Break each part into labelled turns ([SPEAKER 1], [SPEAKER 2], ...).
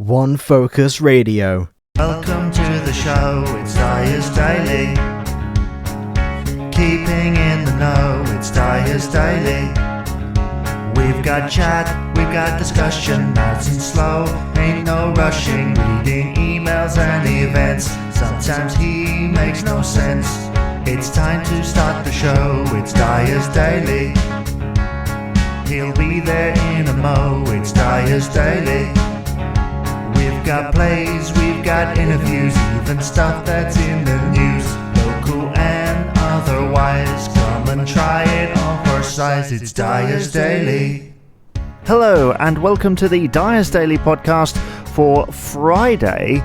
[SPEAKER 1] One Focus Radio.
[SPEAKER 2] Welcome to the show, it's Dyer's Daily. Keeping in the know, it's Dyer's Daily. We've got chat, we've got discussion, nice and slow, ain't no rushing, reading emails and events. Sometimes he makes no sense. It's time to start the show, it's Dyer's Daily. He'll be there in a mo, it's Dyer's Daily. We've got plays, we've got interviews, even stuff that's in the news. Local and otherwise, come and try it on for size, it's Dyer's Daily.
[SPEAKER 3] Hello and welcome to the Dyer's Daily podcast for Friday,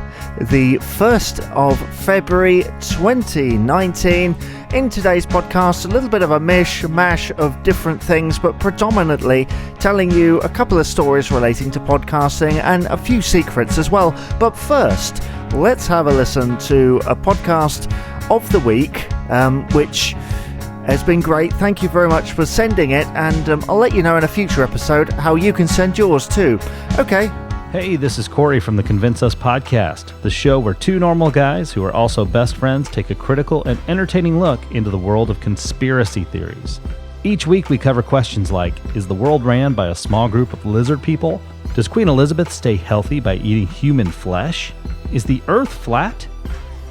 [SPEAKER 3] the 1st of February 2019. In today's podcast, a little bit of a mishmash of different things, but predominantly telling you a couple of stories relating to podcasting and a few secrets as well. But first, let's have a listen to a podcast of the week, which has been great. Thank you very much for sending it, and I'll let you know in a future episode how you can send yours too. Okay.
[SPEAKER 4] Hey, this is Corey from the Convince Us podcast, the show where two normal guys who are also best friends take a critical and entertaining look into the world of conspiracy theories. Each week we cover questions like, is the world ran by a small group of lizard people? Does Queen Elizabeth stay healthy by eating human flesh? Is the Earth flat?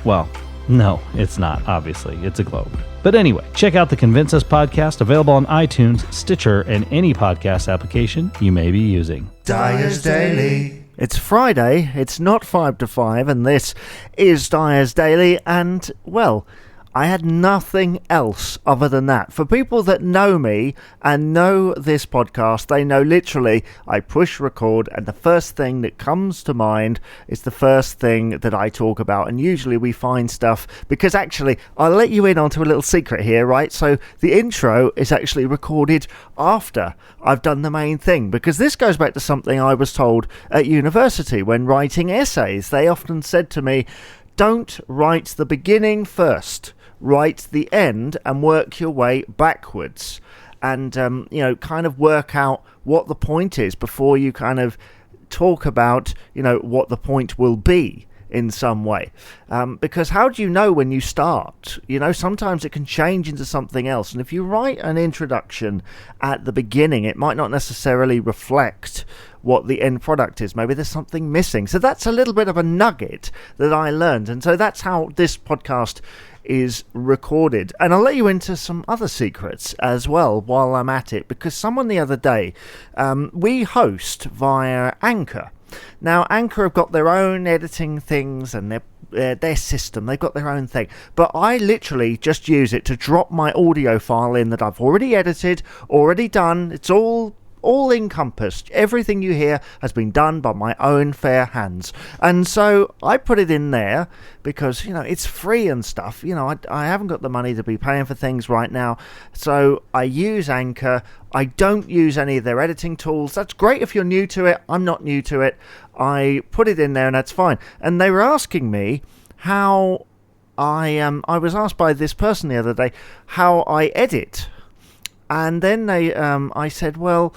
[SPEAKER 4] Well, no, it's not, obviously. It's a globe. But anyway, check out the Convince Us podcast, available on iTunes, Stitcher, and any podcast application you may be using.
[SPEAKER 2] Dyer's Daily.
[SPEAKER 3] It's Friday, it's not 5 to 5, and this is Dyer's Daily, and, well, I had nothing else other than that. For people that know me and know this podcast, they know literally I push record and the first thing that comes to mind is the first thing that I talk about. And usually we find stuff, because actually I'll let you in onto a little secret here, right? So the intro is actually recorded after I've done the main thing, because this goes back to something I was told at university when writing essays. They often said to me, don't write the beginning first. Write the end and work your way backwards, and kind of work out what the point is before you kind of talk about what the point will be in some way, because how do you know when you start? Sometimes it can change into something else, and if you write an introduction at the beginning, it might not necessarily reflect what the end product is. Maybe there's something missing. So that's a little bit of a nugget that I learned, and so that's how this podcast is recorded. And I'll let you into some other secrets as well while I'm at it, because someone the other day, we host via Anchor. Now, Anchor have got their own editing things and their system. They've got their own thing. But I literally just use it to drop my audio file in that I've already edited, already done. It's all encompassed. Everything you hear has been done by my own fair hands. And so I put it in there because, it's free and stuff. I haven't got the money to be paying for things right now. So I use Anchor. I don't use any of their editing tools. That's great if you're new to it. I'm not new to it. I put it in there and that's fine. And they were asking me how I was asked by this person the other day how I edit. And then I said, well,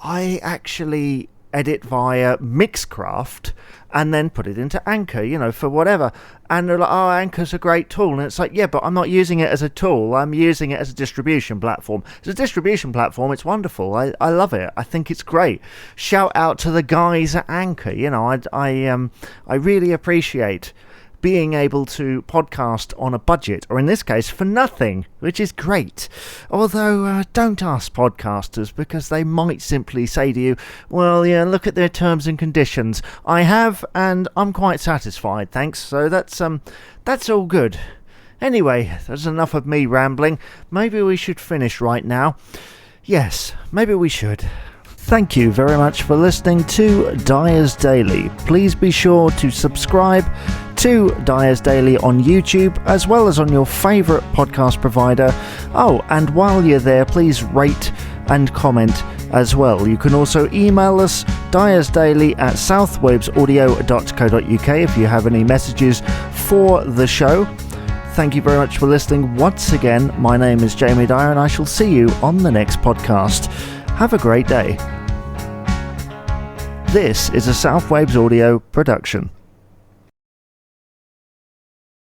[SPEAKER 3] I actually edit via Mixcraft and then put it into Anchor, for whatever. And they're like, oh, Anchor's a great tool. And it's like, yeah, but I'm not using it as a tool. I'm using it as a distribution platform. As a distribution platform, it's wonderful. I love it. I think it's great. Shout out to the guys at Anchor. I really appreciate being able to podcast on a budget, or in this case for nothing, which is great. Although don't ask podcasters, because they might simply say to you, well, yeah, look at their terms and conditions. I have, and I'm quite satisfied, thanks. So that's all good. Anyway, there's enough of me rambling. Maybe we should finish right now. Yes, maybe we should. Thank you very much for listening to Dyer's Daily. Please be sure to subscribe to Dyer's Daily on YouTube, as well as on your favourite podcast provider. Oh, and while you're there, please rate and comment as well. You can also email us, dyersdaily@southwavesaudio.co.uk, if you have any messages for the show. Thank you very much for listening once again. My name is Jamie Dyer, and I shall see you on the next podcast. Have a great day. This is a Southwaves Audio production.